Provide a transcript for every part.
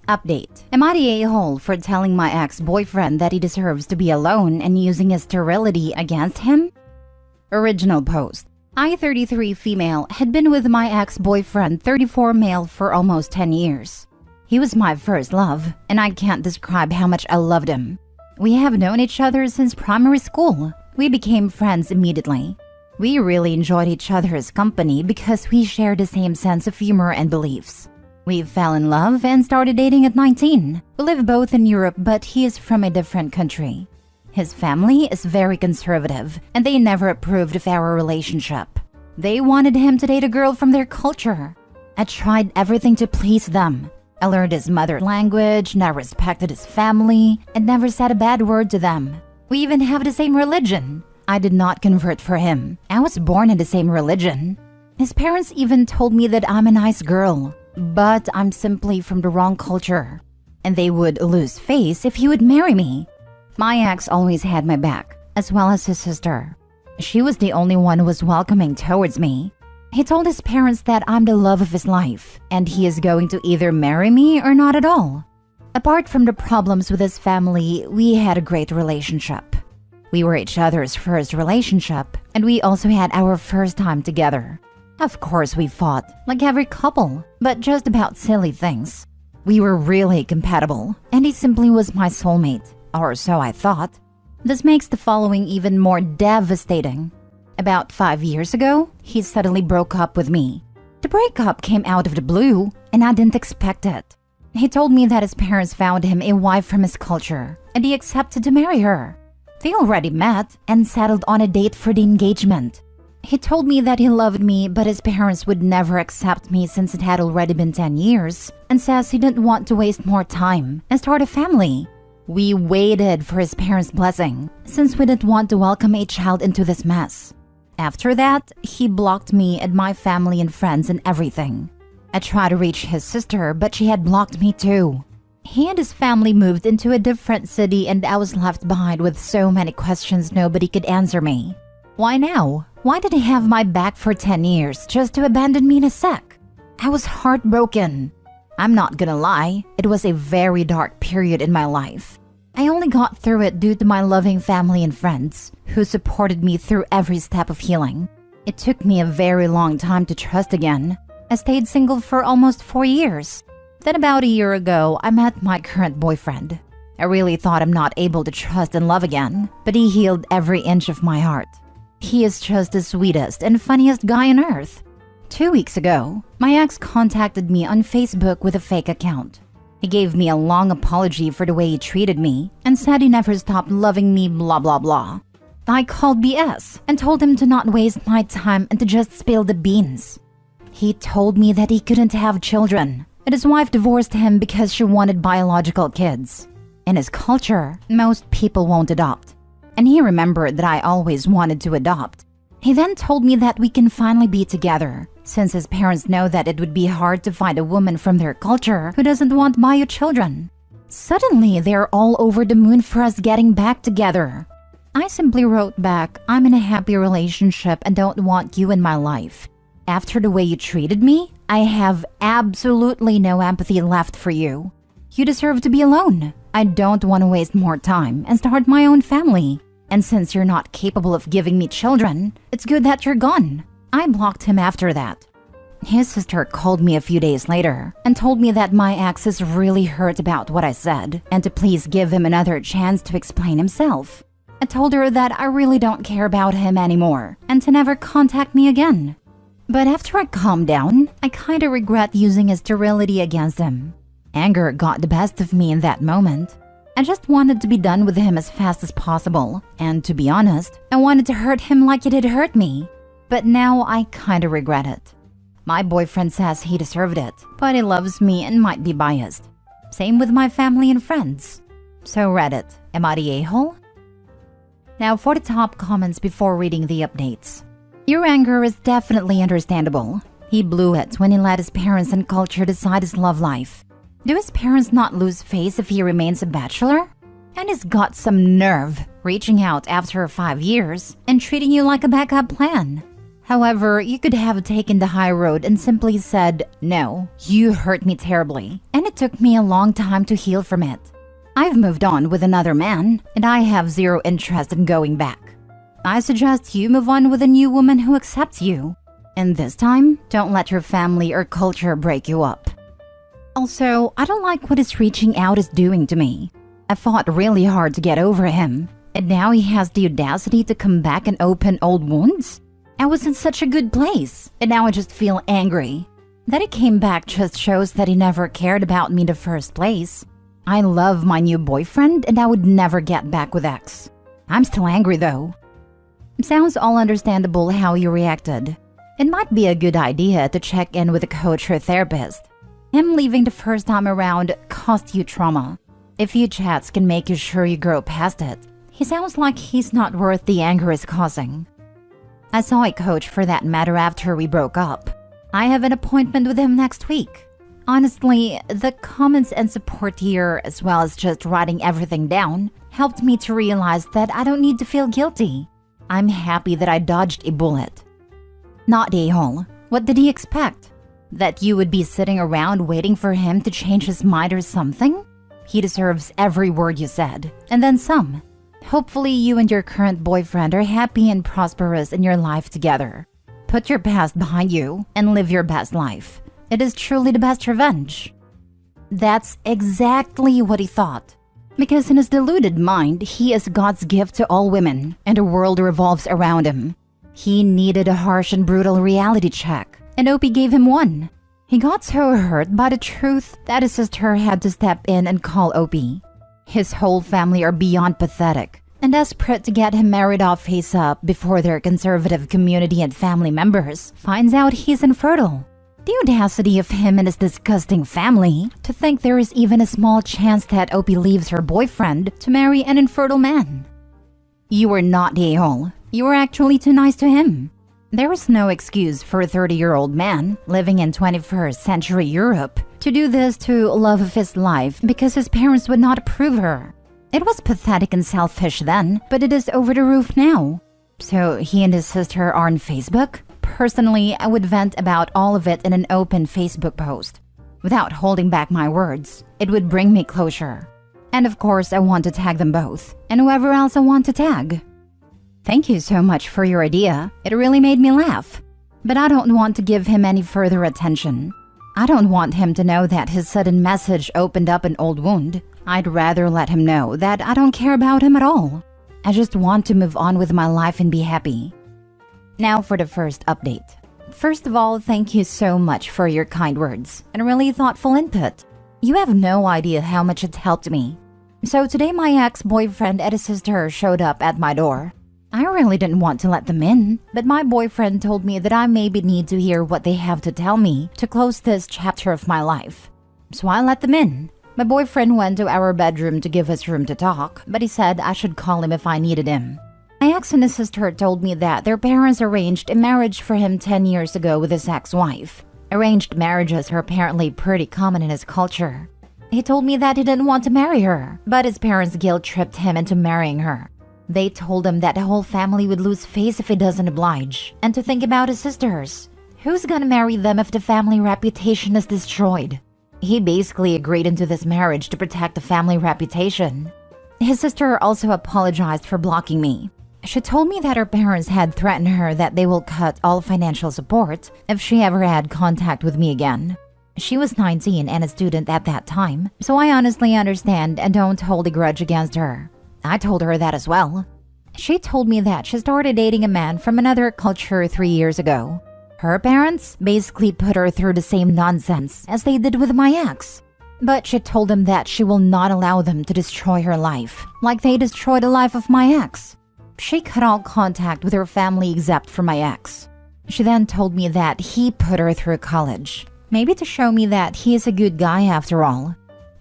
Update. Am I the a-hole for telling my ex-boyfriend that he deserves to be alone and using his sterility against him? Original post. I, 33 female, had been with my ex-boyfriend, 34 male, for almost 10 years. He was my first love, and I can't describe how much I loved him. We have known each other since primary school. We became friends immediately. We really enjoyed each other's company because we shared the same sense of humor and beliefs. We fell in love and started dating at 19. We live both in Europe, but he is from a different country. His family is very conservative, and they never approved of our relationship. They wanted him to date a girl from their culture. I tried everything to please them. I learned his mother language, and I respected his family, and never said a bad word to them. We even have the same religion. I did not convert for him. I was born in the same religion. His parents even told me that I'm a nice girl, but I'm simply from the wrong culture, and they would lose face if he would marry me. My ex always had my back, as well as his sister. She was the only one who was welcoming towards me. He told his parents that I'm the love of his life, and he is going to either marry me or not at all. Apart from the problems with his family, we had a great relationship. We were each other's first relationship, and we also had our first time together. Of course, we fought, like every couple, but just about silly things. We were really compatible, and he simply was my soulmate, or so I thought. This makes the following even more devastating. About 5 years ago, he suddenly broke up with me. The breakup came out of the blue, and I didn't expect it. He told me that his parents found him a wife from his culture, and he accepted to marry her. They already met and settled on a date for the engagement. He told me that he loved me, but his parents would never accept me since it had already been 10 years, and says he didn't want to waste more time and start a family. We waited for his parents' blessing, since we didn't want to welcome a child into this mess. After that, he blocked me and my family and friends and everything. I tried to reach his sister, but she had blocked me too. He and his family moved into a different city, and I was left behind with so many questions nobody could answer me. Why now? Why did he have my back for 10 years just to abandon me in a sec? I was heartbroken. I'm not gonna lie, it was a very dark period in my life. I only got through it due to my loving family and friends, who supported me through every step of healing. It took me a very long time to trust again. I stayed single for almost 4 years. Then about a year ago, I met my current boyfriend. I really thought I'm not able to trust and love again, but he healed every inch of my heart. He is just the sweetest and funniest guy on earth. 2 weeks ago, my ex contacted me on Facebook with a fake account. He gave me a long apology for the way he treated me and said he never stopped loving me, blah blah blah. I called BS and told him to not waste my time and to just spill the beans. He told me that he couldn't have children, and his wife divorced him because she wanted biological kids. In his culture, most people won't adopt, and he remembered that I always wanted to adopt. He then told me that we can finally be together, since his parents know that it would be hard to find a woman from their culture who doesn't want bio children. Suddenly, they're all over the moon for us getting back together. I simply wrote back, I'm in a happy relationship and don't want you in my life. After the way you treated me, I have absolutely no empathy left for you. You deserve to be alone. I don't want to waste more time and start my own family. And since you're not capable of giving me children, it's good that you're gone. I blocked him after that. His sister called me a few days later and told me that my ex is really hurt about what I said and to please give him another chance to explain himself. I told her that I really don't care about him anymore and to never contact me again. But after I calmed down, I kinda regret using his sterility against him. Anger got the best of me in that moment. I just wanted to be done with him as fast as possible, and to be honest, I wanted to hurt him like he did hurt me. But now I kinda regret it. My boyfriend says he deserved it, but he loves me and might be biased. Same with my family and friends. So Reddit, am I the a-hole? Now for the top comments before reading the updates. Your anger is definitely understandable. He blew it when he let his parents and culture decide his love life. Do his parents not lose face if he remains a bachelor? And he's got some nerve reaching out after 5 years and treating you like a backup plan. However, you could have taken the high road and simply said, "No, you hurt me terribly," and it took me a long time to heal from it. I've moved on with another man, and I have zero interest in going back. I suggest you move on with a new woman who accepts you. And this time, don't let your family or culture break you up. Also, I don't like what his reaching out is doing to me. I fought really hard to get over him, and now he has the audacity to come back and open old wounds? I was in such a good place, and now I just feel angry. That he came back just shows that he never cared about me in the first place. I love my new boyfriend, and I would never get back with ex. I'm still angry though. It sounds all understandable how you reacted. It might be a good idea to check in with a coach or therapist. Him leaving the first time around cost you trauma. A few chats can make you sure you grow past it. He sounds like he's not worth the anger he's causing. I saw a coach for that matter after we broke up. I have an appointment with him next week. Honestly, the comments and support here, as well as just writing everything down, helped me to realize that I don't need to feel guilty. I'm happy that I dodged a bullet. Not a-hole. What did he expect? That you would be sitting around waiting for him to change his mind or something? He deserves every word you said, and then some. Hopefully you and your current boyfriend are happy and prosperous in your life together. Put your past behind you and live your best life. It is truly the best revenge. That's exactly what he thought. Because in his deluded mind, he is God's gift to all women, and the world revolves around him. He needed a harsh and brutal reality check, and Opie gave him one. He got so hurt by the truth that his sister had to step in and call Opie. His whole family are beyond pathetic, and desperate to get him married off face up before their conservative community and family members finds out he's infertile. The audacity of him and his disgusting family to think there is even a small chance that Opie leaves her boyfriend to marry an infertile man. You were not the a-hole. You were actually too nice to him. There is no excuse for a 30-year-old man living in 21st century Europe to do this to love of his life because his parents would not approve her. It was pathetic and selfish then, but it is over the roof now. So he and his sister are on Facebook? Personally, I would vent about all of it in an open Facebook post. Without holding back my words, it would bring me closure. And of course, I want to tag them both, and whoever else I want to tag. Thank you so much for your idea. It really made me laugh. But I don't want to give him any further attention. I don't want him to know that his sudden message opened up an old wound. I'd rather let him know that I don't care about him at all. I just want to move on with my life and be happy. Now for the first update. First of all, thank you so much for your kind words and really thoughtful input. You have no idea how much it helped me. So today my ex-boyfriend and his sister showed up at my door. I really didn't want to let them in, but my boyfriend told me that I maybe need to hear what they have to tell me to close this chapter of my life. So I let them in. My boyfriend went to our bedroom to give us room to talk, but he said I should call him if I needed him. My ex and his sister told me that their parents arranged a marriage for him 10 years ago with his ex-wife. Arranged marriages are apparently pretty common in his culture. He told me that he didn't want to marry her, but his parents guilt-tripped him into marrying her. They told him that the whole family would lose face if he doesn't oblige, and to think about his sisters. Who's gonna marry them if the family reputation is destroyed? He basically agreed into this marriage to protect the family reputation. His sister also apologized for blocking me. She told me that her parents had threatened her that they will cut all financial support if she ever had contact with me again. She was 19 and a student at that time, so I honestly understand and don't hold a grudge against her. I told her that as well. She told me that she started dating a man from another culture 3 years ago. Her parents basically put her through the same nonsense as they did with my ex. But she told them that she will not allow them to destroy her life, like they destroyed the life of my ex. She cut all contact with her family except for my ex. She then told me that he put her through college, maybe to show me that he is a good guy after all.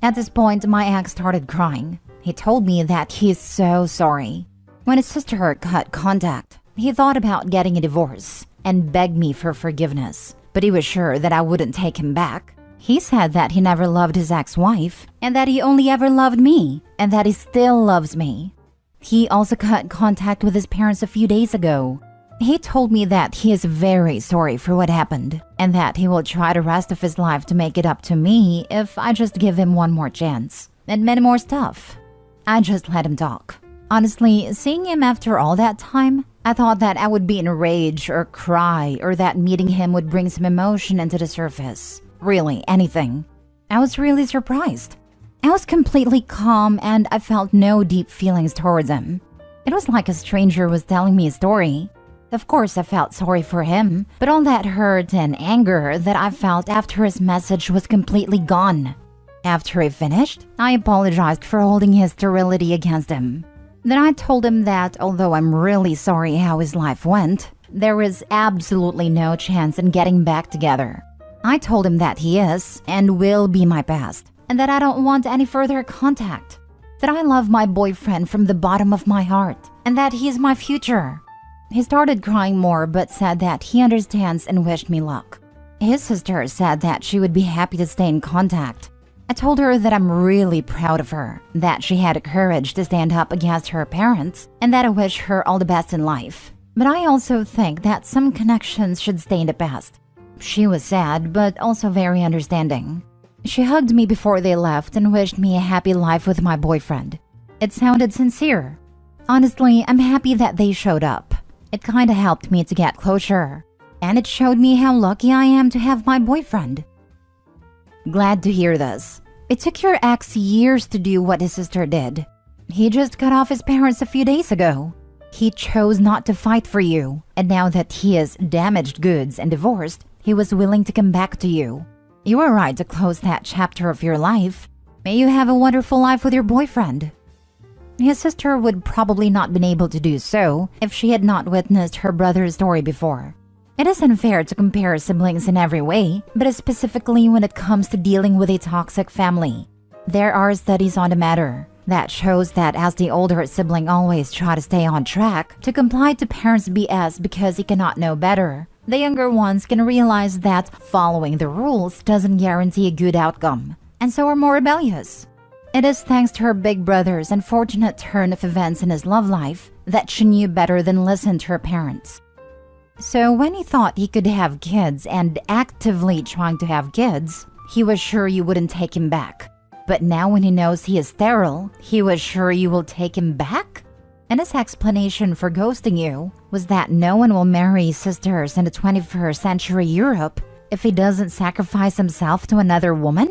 At this point, my ex started crying. He told me that he is so sorry. When his sister cut contact, he thought about getting a divorce and begged me for forgiveness, but he was sure that I wouldn't take him back. He said that he never loved his ex-wife and that he only ever loved me and that he still loves me. He also cut contact with his parents a few days ago. He told me that he is very sorry for what happened and that he will try the rest of his life to make it up to me if I just give him one more chance, and many more stuff. I just let him talk. Honestly, seeing him after all that time, I thought that I would be in a rage or cry or that meeting him would bring some emotion into the surface. Really, anything. I was really surprised. I was completely calm and I felt no deep feelings towards him. It was like a stranger was telling me a story. Of course, I felt sorry for him, but all that hurt and anger that I felt after his message was completely gone. After he finished, I apologized for holding his sterility against him. Then I told him that although I'm really sorry how his life went, there is absolutely no chance in getting back together. I told him that he is and will be my past, and that I don't want any further contact. That I love my boyfriend from the bottom of my heart, and that he is my future. He started crying more but said that he understands and wished me luck. His sister said that she would be happy to stay in contact. I told her that I'm really proud of her, that she had the courage to stand up against her parents, and that I wish her all the best in life. But I also think that some connections should stay in the past. She was sad, but also very understanding. She hugged me before they left and wished me a happy life with my boyfriend. It sounded sincere. Honestly, I'm happy that they showed up. It kinda helped me to get closure. And it showed me how lucky I am to have my boyfriend. Glad to hear this. It took your ex years to do what his sister did. He just cut off his parents a few days ago. He chose not to fight for you, and now that he is damaged goods and divorced, he was willing to come back to you. You were right to close that chapter of your life. May you have a wonderful life with your boyfriend. His sister would probably not been able to do so if she had not witnessed her brother's story before. It is unfair to compare siblings in every way, but specifically when it comes to dealing with a toxic family. There are studies on the matter that shows that as the older sibling always try to stay on track to comply to parents' BS because he cannot know better, the younger ones can realize that following the rules doesn't guarantee a good outcome, and so are more rebellious. It is thanks to her big brother's unfortunate turn of events in his love life that she knew better than listen to her parents. So when he thought he could have kids and actively trying to have kids, he was sure you wouldn't take him back. But now when he knows he is sterile, he was sure you will take him back? And his explanation for ghosting you was that no one will marry sisters in the 21st century Europe if he doesn't sacrifice himself to another woman?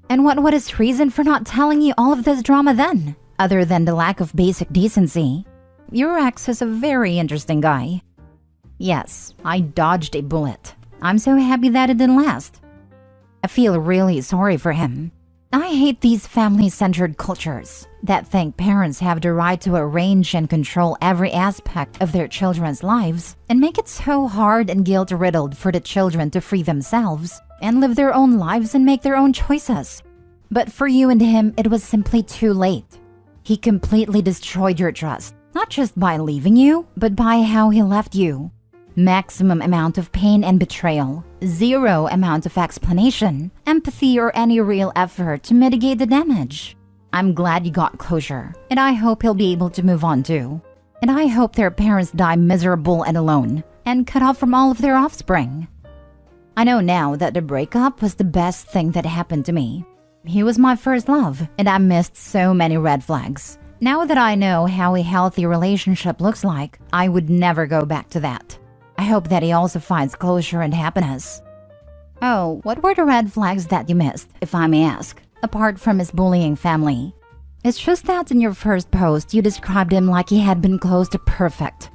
And what was his reason for not telling you all of this drama then, other than the lack of basic decency? Your ex is a very interesting guy. Yes, I dodged a bullet. I'm so happy that it didn't last. I feel really sorry for him. I hate these family-centered cultures that think parents have the right to arrange and control every aspect of their children's lives and make it so hard and guilt-riddled for the children to free themselves and live their own lives and make their own choices. But for you and him, it was simply too late. He completely destroyed your trust, not just by leaving you, but by how he left you. Maximum amount of pain and betrayal, zero amount of explanation, empathy, or any real effort to mitigate the damage. I'm glad you got closure, and I hope he'll be able to move on too. And I hope their parents die miserable and alone, and cut off from all of their offspring. I know now that the breakup was the best thing that happened to me. He was my first love, and I missed so many red flags. Now that I know how a healthy relationship looks like, I would never go back to that. I hope that he also finds closure and happiness. Oh, what were the red flags that you missed, if I may ask, apart from his bullying family? It's just that in your first post, you described him like he had been close to perfect.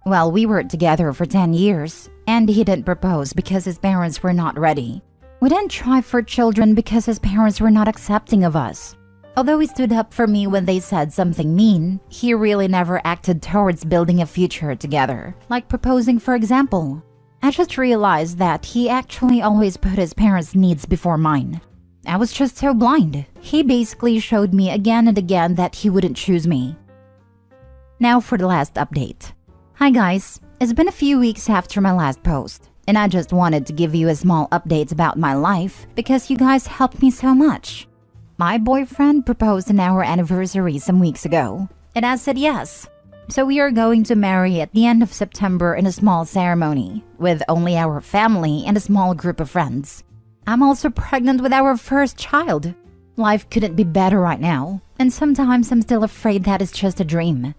Well, we were together for 10 years, and he didn't propose because his parents were not ready. We didn't try for children because his parents were not accepting of us. Although he stood up for me when they said something mean, he really never acted towards building a future together, like proposing, for example. I just realized that he actually always put his parents' needs before mine. I was just so blind. He basically showed me again and again that he wouldn't choose me. Now for the last update. Hi guys, it's been a few weeks after my last post, and I just wanted to give you a small update about my life because you guys helped me so much. My boyfriend proposed on our anniversary some weeks ago, and I said yes. So we are going to marry at the end of September in a small ceremony, with only our family and a small group of friends. I'm also pregnant with our first child. Life couldn't be better right now, and sometimes I'm still afraid that it's just a dream.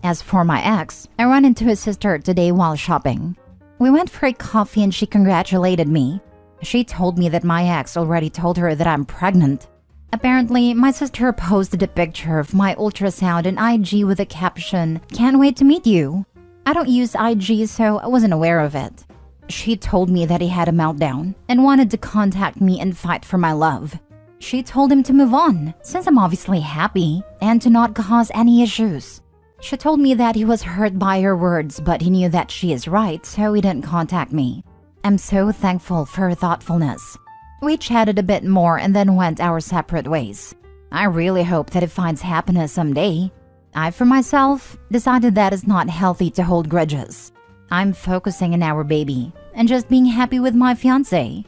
As for my ex, I ran into his sister today while shopping. We went for a coffee and she congratulated me. She told me that my ex already told her that I'm pregnant. Apparently, my sister posted a picture of my ultrasound on IG with the caption, "Can't wait to meet you." I don't use IG, so I wasn't aware of it. She told me that he had a meltdown and wanted to contact me and fight for my love. She told him to move on, since I'm obviously happy, and to not cause any issues. She told me that he was hurt by her words, but he knew that she is right, so he didn't contact me. I'm so thankful for her thoughtfulness. We chatted a bit more and then went our separate ways. I really hope that he finds happiness someday. I, for myself, decided that it's not healthy to hold grudges. I'm focusing on our baby and just being happy with my fiancé.